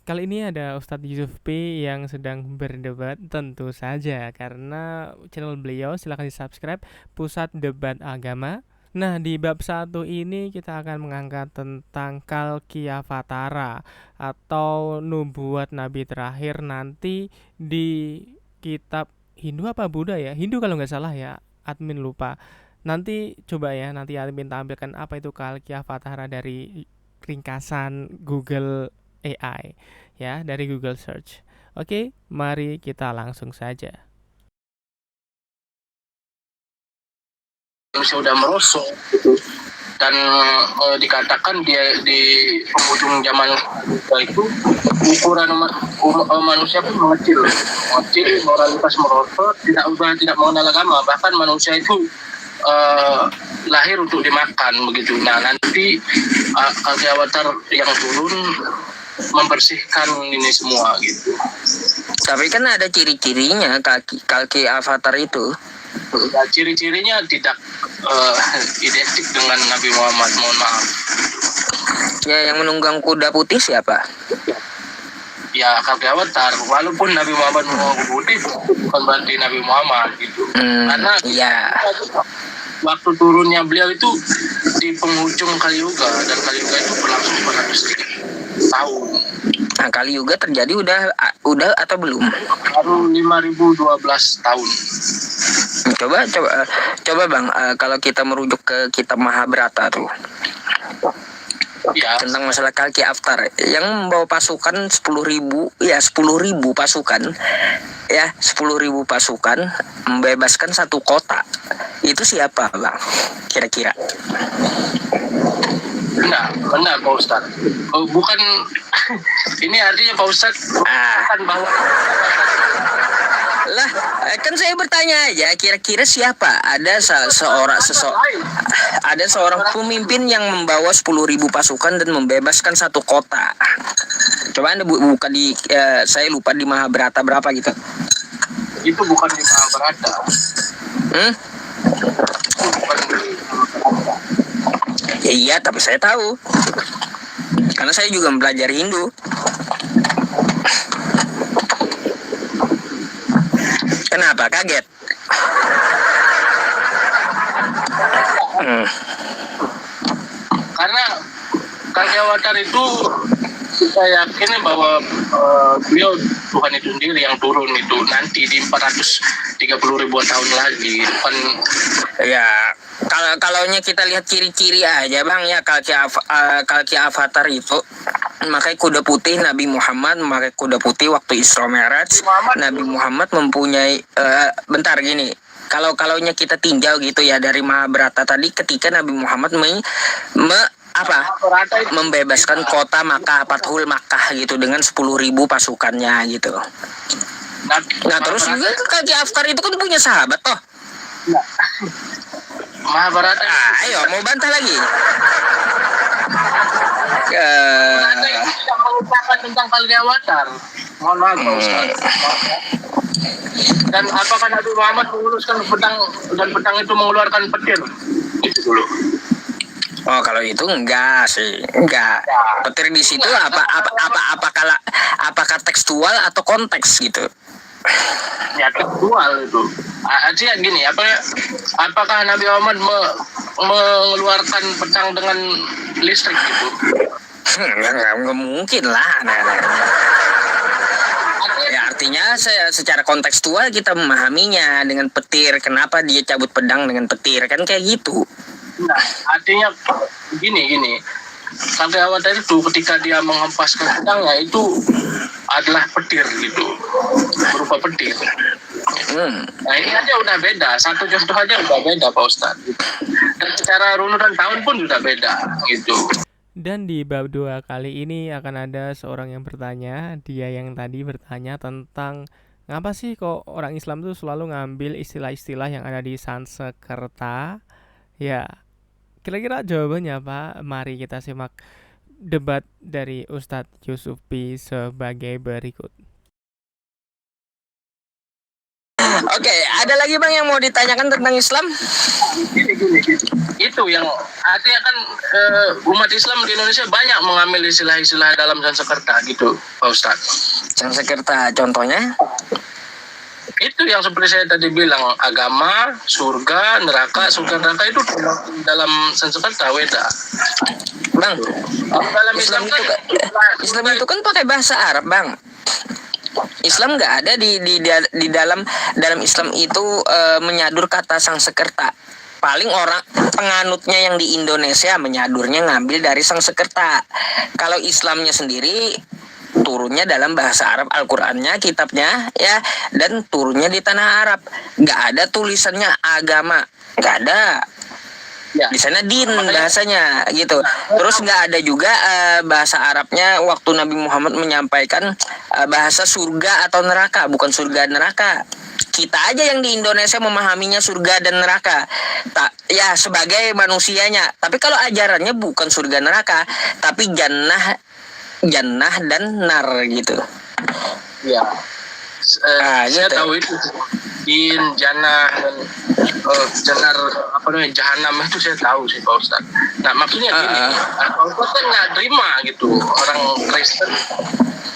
Kali ini ada Ustadz Yusuf P yang sedang berdebat, tentu saja karena channel beliau silahkan di-subscribe, Pusat Debat Agama. Nah, di bab satu ini kita akan mengangkat tentang Kalkiavatara atau nubuat nabi terakhir nanti di kitab Hindu apa Buddha ya? Hindu kalau nggak salah ya, admin lupa. Nanti coba ya, nanti admin tampilkan apa itu Kalkiavatara dari ringkasan Google AI ya, dari Google Search. Oke, mari kita langsung saja. Sudah merosot dan dikatakan dia di penghujung zaman itu ukuran manusia pun mengecil, moralitas merosot, tidak mengenal agama, bahkan manusia itu lahir untuk dimakan begitu. Nah nanti kaki avatar yang turun membersihkan ini semua gitu. Tapi kan ada ciri-cirinya kaki avatar itu. Ya, ciri-cirinya tidak identik dengan Nabi Muhammad, mohon maaf. Ya, yang menunggang kuda putih siapa? Ya, kaki avatar. Walaupun Nabi Muhammad menunggang putih, bukan berarti Nabi Muhammad gitu. Karena ya, waktu turunnya beliau itu di penghujung Kali Yuga, dan Kali Yuga itu berlangsung 400 tahun. Nah, Kali Yuga terjadi udah atau belum? Baru 5012 tahun. Coba Bang, kalau kita merujuk ke kitab Mahabharata tuh. Ya. Tentang masalah Kalki Avatar yang membawa pasukan 10.000 pasukan ya 10.000 pasukan membebaskan satu kota. Itu siapa Bang kira-kira? Benar Pak Ustadz. Bukan ini artinya Pak Ustadz kan bahwa lah, kan saya bertanya aja, kira-kira siapa? Ada seorang pemimpin yang membawa 10.000 pasukan dan membebaskan satu kota. Coba Anda buka di saya lupa di Mahabharata berapa gitu. Itu bukan di Mahabharata. Ya iya, tapi saya tahu. Karena saya juga mempelajari Hindu. Kenapa kaget? Karena Kaki Avatar itu kita yakin bahwa beliau Tuhan itu sendiri yang turun itu nanti di 430 ribuan tahun lagi kan. Ya, kalaunya kita lihat ciri-ciri aja Bang ya, Kalki Avatar itu memakai kuda putih. Nabi Muhammad memakai kuda putih waktu Isra Mi'raj. Nabi Muhammad mempunyai bentar gini. Kalaunya kita tinjau gitu ya dari Mahabharata tadi, ketika Nabi Muhammad membebaskan kota Makkah, Fathul Makkah gitu dengan 10.000 pasukannya gitu. Nah terus juga Kalki Avatar itu kan punya sahabat toh. Mahabharata. Ayo mau bantah lagi. Tidak mengucapkan tentang Kalki Avatar. Mohon maaf Pak Ustaz. Dan apakah Nabi Muhammad menguruskan pedang dan pedang itu mengeluarkan petir? Itu dulu. Oh, kalau itu enggak sih, enggak. Petir di situ apakah tekstual atau konteks gitu? Ya tekstual itu. Artinya gini, apakah Nabi Muhammad mengeluarkan pedang dengan listrik gitu? Nggak mungkin lah. Ya artinya secara kontekstual kita memahaminya dengan petir. Kenapa dia cabut pedang dengan petir? Kan kayak gitu. Nah, artinya gini. Sampai awal tadi itu ketika dia menghempaskan pedangnya itu adalah petir gitu, berupa petir. Nah ini aja udah beda, satu contoh aja udah beda Pak Ustadz. Dan secara runutan tahun pun udah beda gitu. Dan di bab 2 kali ini akan ada seorang yang bertanya, dia yang tadi bertanya tentang ngapa sih kok orang Islam tuh selalu ngambil istilah-istilah yang ada di Sanskerta. Ya, kira-kira jawabannya apa? Mari kita simak debat dari Ustadz Yusuf P sebagai berikut. Oke, ada lagi bang yang mau ditanyakan tentang Islam? Gini. Itu yang artinya kan umat Islam di Indonesia banyak mengambil istilah-istilah dalam Sanskerta gitu, Pak Ustadz. Sanskerta contohnya? Itu yang seperti saya tadi bilang, agama, surga, neraka itu dalam Sanskerta Weda. Bang, Dalam Islam Islam itu kan Islam itu kan pakai bahasa Arab, bang. Islam nggak ada di dalam Islam itu menyadur kata Sanskerta. Paling orang penganutnya yang di Indonesia menyadurnya ngambil dari Sanskerta. Kalau Islamnya sendiri turunnya dalam bahasa Arab, Al-Qur'annya, kitabnya ya, dan turunnya di tanah Arab. Nggak ada tulisannya agama, nggak ada. ya, Di sana din bahasanya gitu. Terus nggak ada juga bahasa Arabnya waktu Nabi Muhammad menyampaikan bahasa surga atau neraka, bukan surga neraka. Kita aja yang di Indonesia memahaminya surga dan neraka. Ya sebagai manusianya. Tapi kalau ajarannya bukan surga neraka, tapi jannah dan nar gitu. ya. Saya Gitu. tahu itu jin, jannah, dan janar apa namanya jahanam itu saya tahu sih Pak Ustadz. Nah maksudnya gini, Pak Ustadz kan nggak terima gitu orang Kristen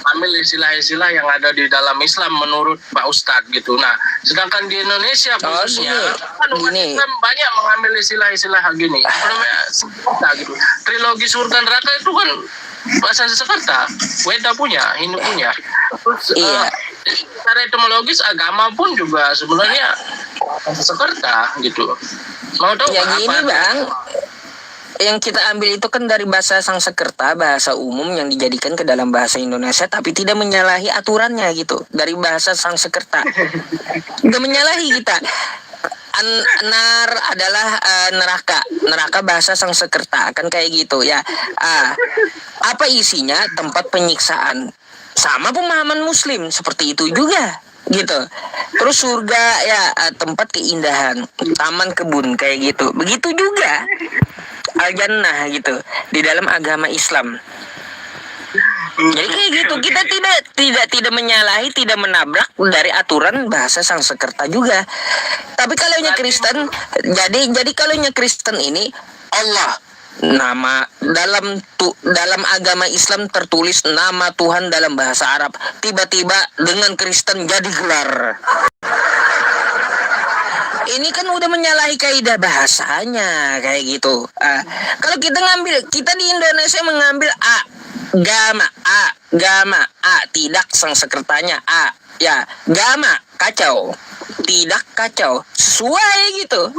ambil istilah-istilah yang ada di dalam Islam menurut Pak Ustadz gitu. Nah sedangkan di Indonesia khususnya kan umat gini. Islam banyak mengambil istilah-istilah gini. Apa namanya Sanskerta gitu. Trilogi surga neraka itu kan bahasa Sanskerta, Weda punya, Hindu punya. Terus Iya. secara etimologis agama pun juga sebenarnya Sanskerta gitu. Mau tahu Ya nggak gini apa? bang, yang kita ambil itu kan dari bahasa Sanskerta, bahasa umum yang dijadikan ke dalam bahasa Indonesia, tapi tidak menyalahi aturannya gitu. Dari bahasa Sanskerta, nggak menyalahi kita. Nar adalah neraka bahasa Sanskerta kan kayak gitu ya. Apa isinya? Tempat penyiksaan. Sama pemahaman Muslim seperti itu juga gitu. Terus surga ya tempat keindahan, taman kebun kayak gitu. Begitu juga al-jannah gitu di dalam agama Islam. Jadi kayak gitu, kita tidak menyalahi, tidak menabrak dari aturan bahasa Sanskerta juga. Tapi kalau nya Kristen, jadi kalau nya Kristen ini Allah, nama dalam agama Islam tertulis nama Tuhan dalam bahasa Arab, tiba-tiba dengan Kristen jadi gelar. Ini kan udah menyalahi kaidah bahasanya kayak gitu. Kalau kita di Indonesia mengambil agama tidak Sanskertanya ya gama kacau, tidak kacau, sesuai gitu.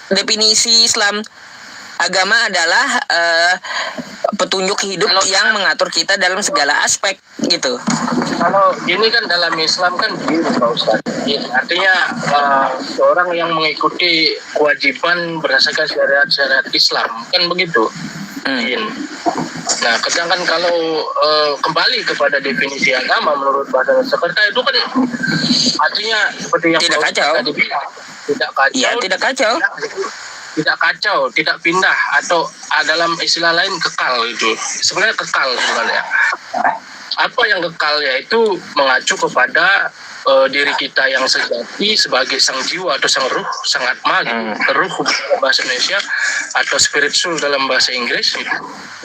Definisi Islam, agama adalah petunjuk hidup yang mengatur kita dalam segala aspek gitu. Kalau gini kan dalam Islam kan begini Pak Ustadz. Artinya seorang yang mengikuti kewajiban berdasarkan syariat Islam kan begitu. Nah, sedangkan kalau kembali kepada definisi agama menurut bahasa Sanskerta itu kan artinya seperti yang tidak kacau. Tadi bilang, tidak kacau. Iya, tidak kacau. Tidak kacau, tidak pindah atau dalam istilah lain kekal itu. Sebenarnya kekal sebenarnya. Apa yang kekal yaitu mengacu kepada diri kita yang sejati sebagai sang jiwa atau sang ruh, sang atma gitu. Ruh bahasa Indonesia atau spiritual dalam bahasa Inggris gitu.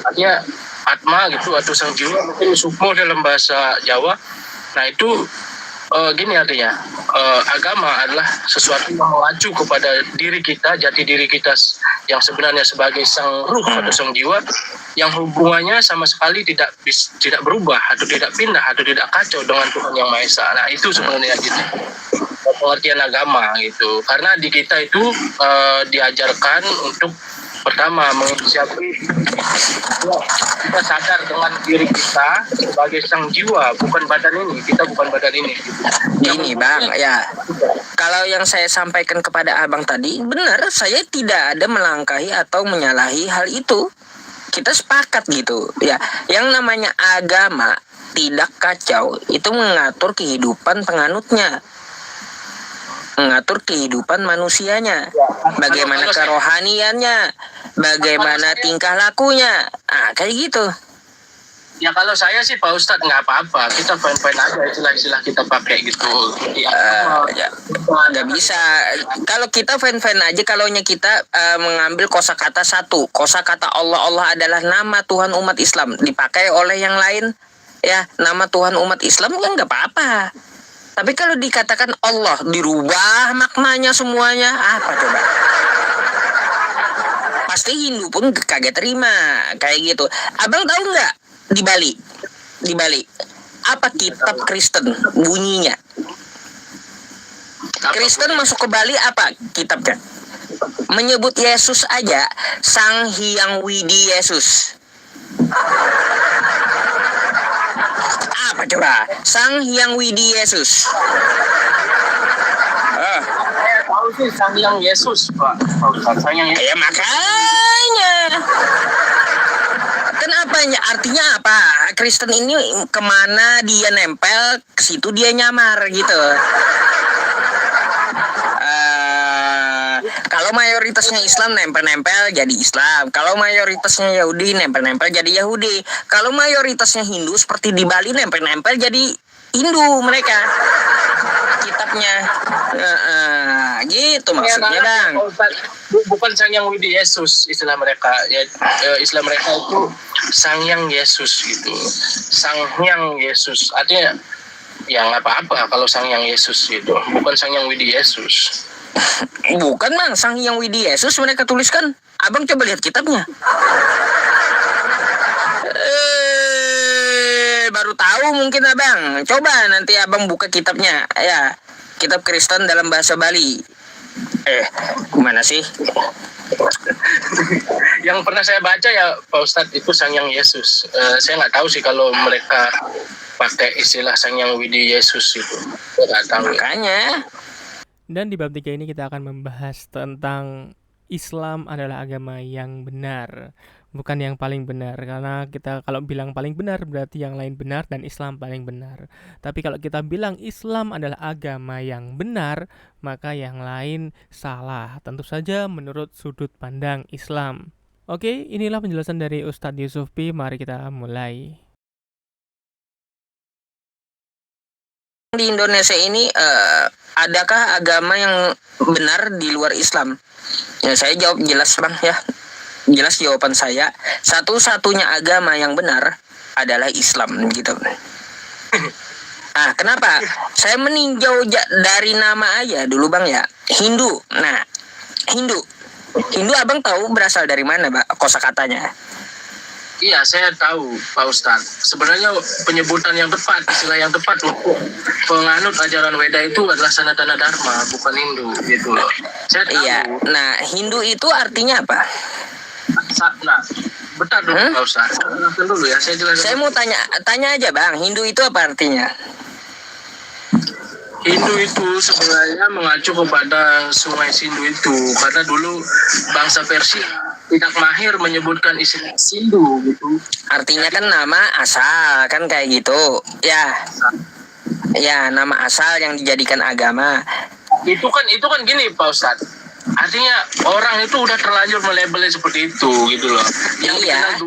Artinya atma gitu atau sang jiwa, mungkin sukmo dalam bahasa Jawa. Nah itu gini artinya agama adalah sesuatu yang mengacu kepada diri kita, jati diri kita yang sebenarnya sebagai sang ruh atau sang jiwa yang hubungannya sama sekali tidak berubah atau tidak pindah atau tidak kacau dengan Tuhan Yang Maha Esa. Nah itu sebenarnya gitu pengertian agama gitu. Karena di kita itu diajarkan untuk pertama menginisiasi kita sadar dengan diri kita sebagai sang jiwa, bukan badan ini. Kita bukan badan ini. Gini bang, ya kalau yang saya sampaikan kepada abang tadi benar, saya tidak ada melangkahi atau menyalahi hal itu. Kita sepakat gitu ya. Yang namanya agama tidak kacau itu mengatur kehidupan penganutnya, mengatur kehidupan manusianya, bagaimana kerohaniannya, bagaimana tingkah lakunya, kayak gitu. Ya kalau saya sih Pak Ustadz nggak apa-apa, kita fine-fine aja istilah-istilah kita pakai gitu. Ya, Ya, nggak bisa. Kalau kita fan-fan aja, kalaunya kita mengambil kosakata satu, kosakata Allah adalah nama Tuhan umat Islam, dipakai oleh yang lain, ya nama Tuhan umat Islam kan nggak apa-apa. Tapi kalau dikatakan Allah, dirubah maknanya semuanya, apa coba? Pasti Hindu pun kagak terima kayak gitu. Abang tahu nggak di Bali apa kitab Kristen bunyinya? Kristen masuk ke Bali apa kitabnya? Menyebut Yesus aja Sang Hyang Widi Yesus. Apa coba? Sang Hyang Widi Yesus. Saya tahu sih Sang Hyang Yesus, Pak Ustadz. Sang Hyang Yesus. Ya makanya. Kenapanya? Artinya apa? Kristen ini kemana dia nempel, ke situ dia nyamar gitu. Kalau mayoritasnya Islam nempel-nempel jadi Islam. Kalau mayoritasnya Yahudi nempel-nempel jadi Yahudi. Kalau mayoritasnya Hindu seperti di Bali nempel-nempel jadi Hindu mereka. Kitabnya. Gitu maksudnya, Bang. Bukan Sang Hyang Widi Yesus istilah mereka. Ya, istilah mereka itu Sang Hyang Yesus gitu. Sang Hyang Yesus. Artinya ya nggak apa-apa kalau Sang Hyang Yesus gitu. Bukan Sang Hyang Widi Yesus. Bukan, Bang, Sang Hyang Widi Yesus mereka tuliskan. Abang coba lihat kitabnya. Baru tahu mungkin Abang. Coba nanti Abang buka kitabnya. Ya, kitab Kristen dalam bahasa Bali. Gimana sih? Yang pernah saya baca ya Pak Ustadz itu Sang Hyang Yesus. Saya nggak tahu sih kalau mereka pakai istilah Sang Hyang Widi Yesus itu. Saya nggak tahu. Makanya. Dan di bab 3 ini kita akan membahas tentang Islam adalah agama yang benar, bukan yang paling benar. Karena kita kalau bilang paling benar berarti yang lain benar dan Islam paling benar. Tapi kalau kita bilang Islam adalah agama yang benar, maka yang lain salah. Tentu saja menurut sudut pandang Islam. Oke, inilah penjelasan dari Ustadz Yusuf P. Mari kita mulai. Di Indonesia ini adakah agama yang benar di luar Islam? Ya, saya jawab jelas, Bang, ya. Jelas jawaban saya. Satu-satunya agama yang benar adalah Islam gitu. Kenapa? Saya meninjau dari nama aja dulu, Bang, ya. Hindu. Nah, Hindu Abang tahu berasal dari mana, Bang, kosakatanya? Iya, saya tahu Pak Ustadz. Sebenarnya penyebutan yang tepat, istilah yang tepat untuk penganut ajaran Weda itu adalah Sanatana Dharma, bukan Hindu gitu loh. Saya tahu. Iya. Nah, Hindu itu artinya apa? Nah, bentar dulu Pak Ustadz. Jelaskan dulu ya, saya jelaskan. Saya mau tanya aja, Bang. Hindu itu apa artinya? Hindu itu sebenarnya mengacu kepada sungai Sindu itu, karena dulu bangsa Persia tidak mahir menyebutkan istilah Sindu gitu. Artinya kan nama asal kan kayak gitu. Ya, nama asal yang dijadikan agama. Itu kan gini Pak Ustadz. Artinya orang itu udah terlanjur melabelnya seperti itu gitu loh. Yang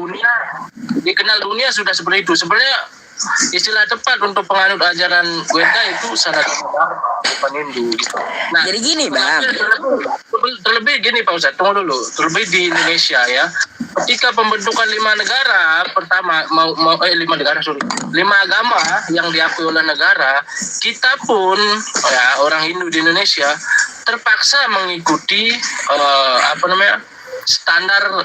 dikenal dunia sudah seperti itu. Sebenarnya istilah tepat untuk penganut ajaran Weda itu Sanatana Dharma, bukan Hindu gitu. Nah, jadi gini, Bang. Terlebih gini Pak Ustadz, tunggu dulu. Terlebih di Indonesia ya. Ketika pembentukan 5 negara pertama 5 agama yang diakui oleh negara, kita pun ya orang Hindu di Indonesia terpaksa mengikuti standar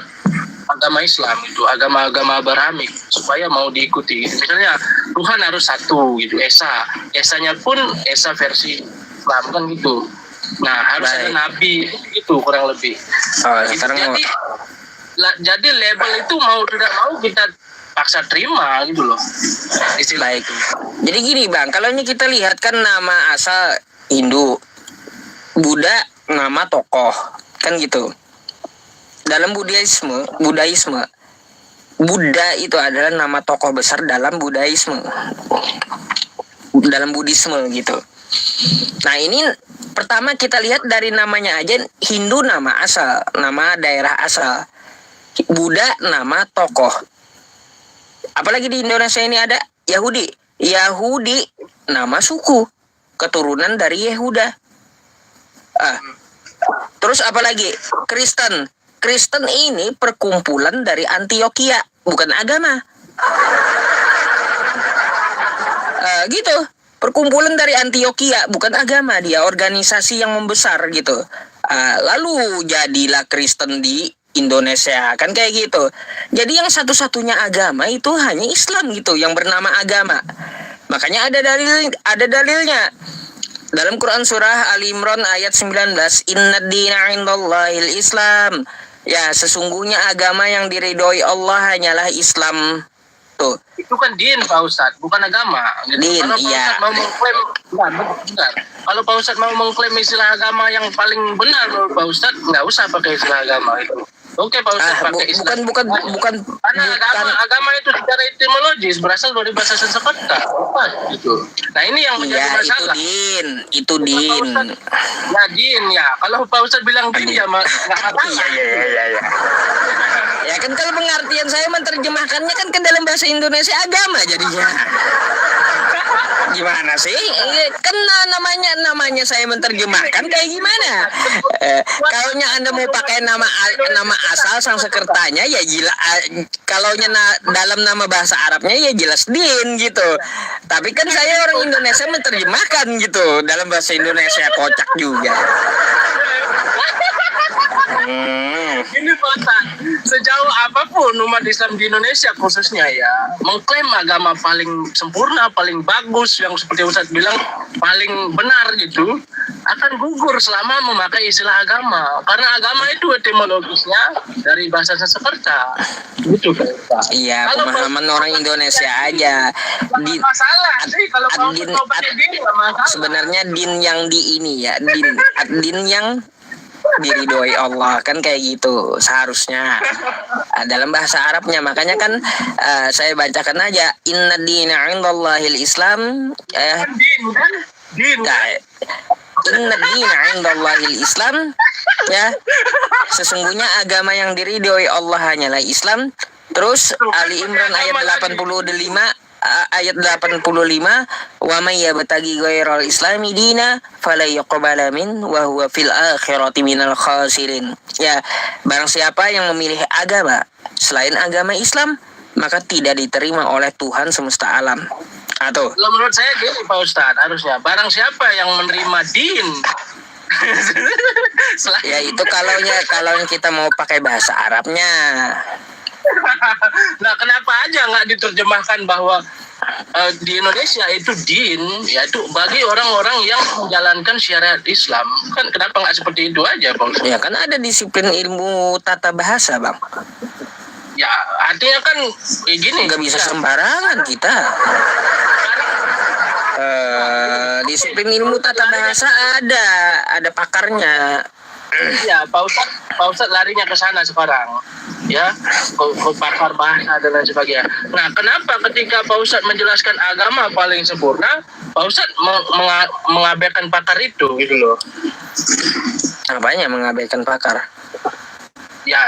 agama Islam itu, agama-agama Abrahamik supaya mau diikuti. Misalnya Tuhan harus satu gitu, Esanya pun Esa versi Islam kan gitu. Nah, harus ada nabi itu kurang lebih. Jadi label itu mau tidak mau kita paksa terima gitu loh. Istilah itu. Jadi gini, Bang, kalau ini kita lihat kan nama asal Hindu, Buddha nama tokoh kan gitu. Dalam Buddha itu adalah nama tokoh besar dalam Buddhisme, dalam Buddhisme gitu. Nah, ini pertama kita lihat dari namanya aja. Hindu nama asal, nama daerah asal. Buddha nama tokoh. Apalagi di Indonesia ini ada Yahudi. Yahudi nama suku, keturunan dari Yehuda. Terus apalagi Kristen. Kristen ini perkumpulan dari Antioquia, bukan agama. Gitu. Perkumpulan dari Antioquia, bukan agama, dia organisasi yang membesar gitu. Lalu jadilah Kristen di Indonesia, kan kayak gitu. Jadi yang satu-satunya agama itu hanya Islam gitu, yang bernama agama. Makanya ada dalilnya. Dalam Quran surah Ali Imran ayat 19, Innad dina indallahil Islam. Ya, sesungguhnya agama yang diridhoi Allah hanyalah Islam. Tuh. Itu kan din Pak Ustadz, bukan agama. Din, kalau Pak iya. Ustadz mau mengklaim, bentar. Kalau Pak Ustadz mau mengklaim istilah agama yang paling benar, Pak Ustadz nggak usah pakai istilah agama itu. Oke Pak Ustadz pakai istilah. Bukan. Karena agama itu secara etimologis berasal dari bahasa Sanskerta. Gitu. Nah ini yang menjadi masalah. Itu din. Ya din ya. Kalau Pak Ustadz bilang din ya nggak masalah. Iya. Ya kan kalau pengertian saya menerjemahkannya kan ke dalam bahasa Indonesia agama jadinya. Gimana sih? Kan namanya saya menerjemahkan kayak gimana? Kalaunya Anda mau pakai nama asal Sanskertanya ya kalaunya dalam nama bahasa Arabnya ya jelas din gitu. Tapi kan saya orang Indonesia menerjemahkan gitu dalam bahasa Indonesia, kocak juga. Ini Pak Ustadz, sejauh apapun umat Islam di Indonesia khususnya ya mengklaim agama paling sempurna, paling bagus, yang seperti Ustadz bilang paling benar gitu, akan gugur selama memakai istilah agama. Karena agama itu etimologisnya dari bahasa Sanskerta. Gitu Pak. Iya, pemahaman orang Indonesia aja. Masalah sih kalau din, mau pakai din masalah. Sebenarnya din yang di ini ya, din yang diridhoi Allah kan kayak gitu seharusnya. Dalam bahasa Arabnya makanya kan saya bacakan aja Inna dina indallahil Islam. Din. Inna dina indallahil Islam. Ya, sesungguhnya agama yang diridhoi Allah hanyalah Islam. Terus Ali Imran ayat 85 wa may yabtaghi ghairal islami dina fala yuqbala min wa huwa fil akhirati minal khasirin. Ya, barang siapa yang memilih agama selain agama Islam maka tidak diterima oleh Tuhan semesta alam. Atau menurut saya gini Pak Ustadz, harusnya barang siapa yang menerima din ya itu kalaunya kita mau pakai bahasa Arabnya. Nah, kenapa aja nggak diterjemahkan bahwa di Indonesia itu din, yaitu bagi orang-orang yang menjalankan syariat Islam, kan kenapa nggak seperti itu aja, Bang? Ya kan ada disiplin ilmu tata bahasa, Bang. Ya, artinya kan gini. Nggak bisa sembarangan kita. Disiplin ilmu tata bahasa ada pakarnya. Ya, Pak Ustadz larinya ke sana sekarang. Ya, ke pakar bahasa dan lain sebagainya. Nah, kenapa ketika Pak Ustadz menjelaskan agama paling sempurna, Pak Ustadz mengabaikan pakar itu gitu loh? Apanya mengabaikan pakar? Ya,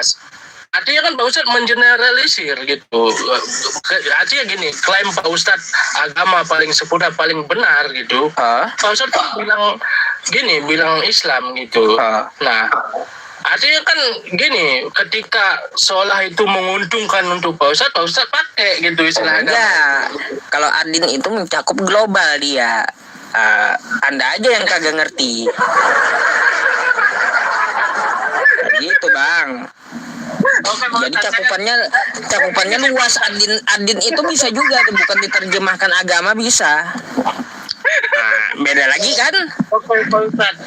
artinya kan Pak Ustadz mengeneralisir gitu. Artinya gini, klaim Pak Ustadz agama paling sempurna, paling benar gitu. Pak Ustadz bilang Islam gitu. Nah, artinya kan gini, ketika seolah itu menguntungkan untuk Pak Ustadz pakai gitu istilah agama. Ya, kalau adin itu mencakup global dia. Anda aja yang kagak ngerti. Gitu, Bang. Jadi cakupannya luas. Adin itu bisa juga, bukan diterjemahkan agama bisa. Nah, beda lagi kan? Oke Pak Ustadz.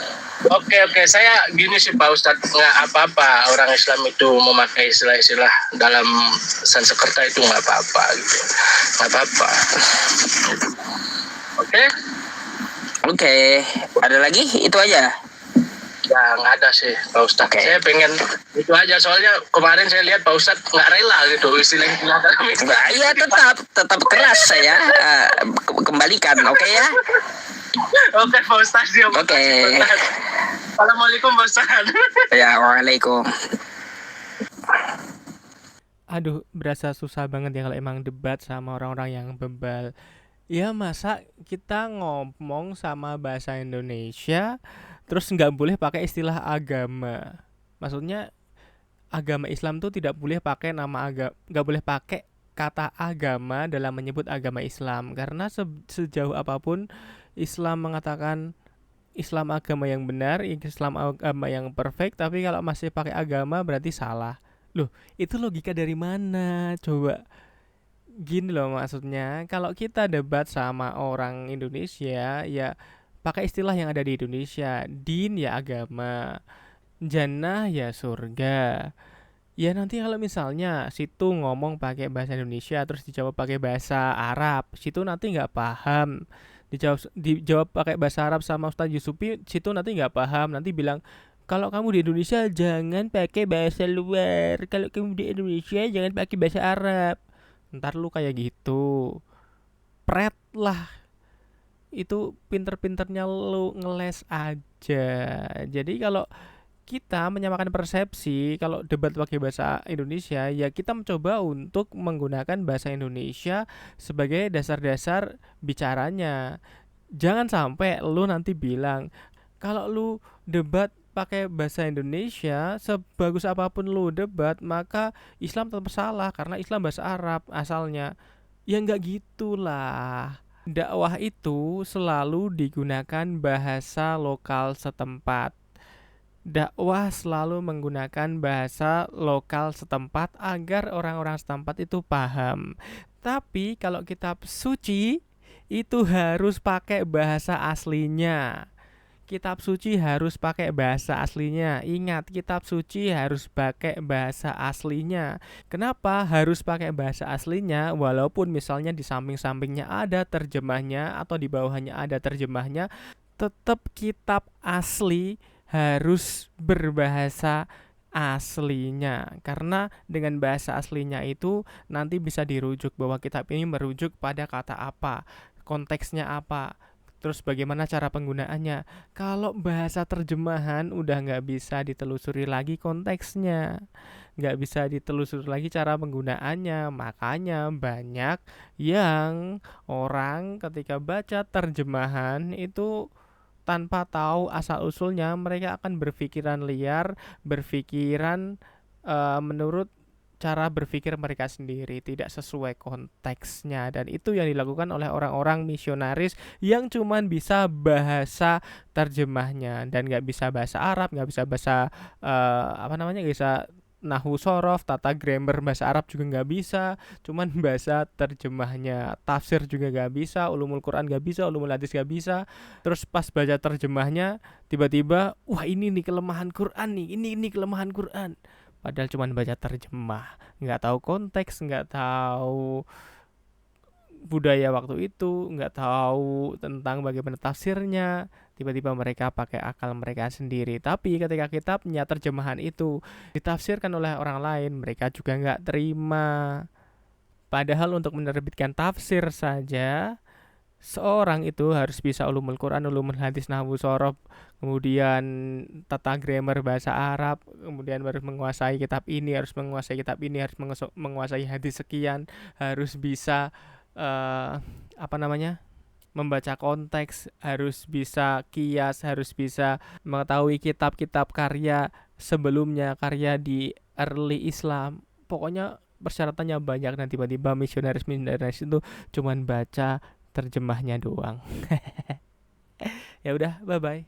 Oke, saya gini sih Pak Ustadz, nggak apa-apa orang Islam itu memakai istilah-istilah dalam Sanskerta itu nggak apa-apa gitu. Nggak apa-apa. Oke. Ada lagi? Itu aja? Ya nggak ada sih Pak Ustadz. Saya pengen itu aja, soalnya kemarin saya lihat Pak Ustadz nggak rela gitu istilah-istilah dalam Islam. Iya, tetap keras saya kembalikan, oke ya? Oke Pak Ustadz. Oke. Assalamualaikum Pak Ustadz. Ya, waalaikum. Aduh, berasa susah banget ya kalau emang debat sama orang-orang yang bebal. Ya masa kita ngomong sama bahasa Indonesia terus nggak boleh pakai istilah agama. Maksudnya agama Islam tuh tidak boleh pakai nama agama, nggak boleh pakai kata agama dalam menyebut agama Islam karena sejauh apapun Islam mengatakan Islam agama yang benar, Islam agama yang perfect, tapi kalau masih pakai agama berarti salah. Loh, itu logika dari mana? Coba gini loh maksudnya, kalau kita debat sama orang Indonesia, ya pakai istilah yang ada di Indonesia. Din ya agama, jannah ya surga. Ya nanti kalau misalnya situ ngomong pakai bahasa Indonesia terus dijawab pakai bahasa Arab, situ nanti nggak paham. Dijawab pakai bahasa Arab sama Ustadz Yusufi, situ nanti nggak paham. Nanti bilang kalau kamu di Indonesia jangan pakai bahasa luar. Kalau kamu di Indonesia jangan pakai bahasa Arab. Ntar lu kayak gitu. Pret lah. Itu pinter-pinternya lu ngeles aja. Jadi kalau kita menyamakan persepsi kalau debat pakai bahasa Indonesia, ya kita mencoba untuk menggunakan bahasa Indonesia sebagai dasar-dasar bicaranya. Jangan sampai lu nanti bilang kalau lu debat pakai bahasa Indonesia, sebagus apapun lu debat, maka Islam tetap salah karena Islam bahasa Arab asalnya. Ya nggak gitulah. Dakwah itu selalu digunakan bahasa lokal setempat. Dakwah selalu menggunakan bahasa lokal setempat agar orang-orang setempat itu paham. Tapi kalau kitab suci itu harus pakai bahasa aslinya. Kitab suci harus pakai bahasa aslinya. Ingat, kitab suci harus pakai bahasa aslinya. Kenapa harus pakai bahasa aslinya? Walaupun misalnya di samping-sampingnya ada terjemahnya atau di bawahnya ada terjemahnya, tetap kitab asli harus berbahasa aslinya karena dengan bahasa aslinya itu nanti bisa dirujuk bahwa kitab ini merujuk pada kata apa, konteksnya apa, terus bagaimana cara penggunaannya. Kalau bahasa terjemahan udah nggak bisa ditelusuri lagi konteksnya, nggak bisa ditelusuri lagi cara penggunaannya. Makanya banyak yang orang ketika baca terjemahan itu tanpa tahu asal-usulnya mereka akan berpikiran liar, berpikiran menurut cara berpikir mereka sendiri, tidak sesuai konteksnya. Dan itu yang dilakukan oleh orang-orang misionaris yang cuman bisa bahasa terjemahnya dan nggak bisa bahasa Arab, nggak bisa bahasa nggak bisa nahu sorof, tata grammar bahasa Arab juga nggak bisa, cuman bahasa terjemahnya. Tafsir juga nggak bisa, ulumul Quran nggak bisa, ulumul hadis nggak bisa. Terus pas baca terjemahnya tiba-tiba wah ini nih kelemahan Quran nih, ini kelemahan Quran, padahal cuman baca terjemah, nggak tahu konteks, nggak tahu budaya waktu itu, nggak tahu tentang bagaimana tafsirnya. Tiba-tiba mereka pakai akal mereka sendiri. Tapi ketika kitabnya terjemahan itu ditafsirkan oleh orang lain, mereka juga nggak terima. Padahal untuk menerbitkan tafsir saja seorang itu harus bisa ulumul Quran, ulumul hadis, nahwu sorof, kemudian tata grammar bahasa Arab, kemudian harus menguasai kitab ini, harus menguasai kitab ini, harus menguasai hadis sekian, harus bisa membaca konteks, harus bisa kias, harus bisa mengetahui kitab-kitab karya sebelumnya, karya di early Islam. Pokoknya persyaratannya banyak dan tiba-tiba misionaris itu cuman baca terjemahnya doang. Ya udah, bye bye.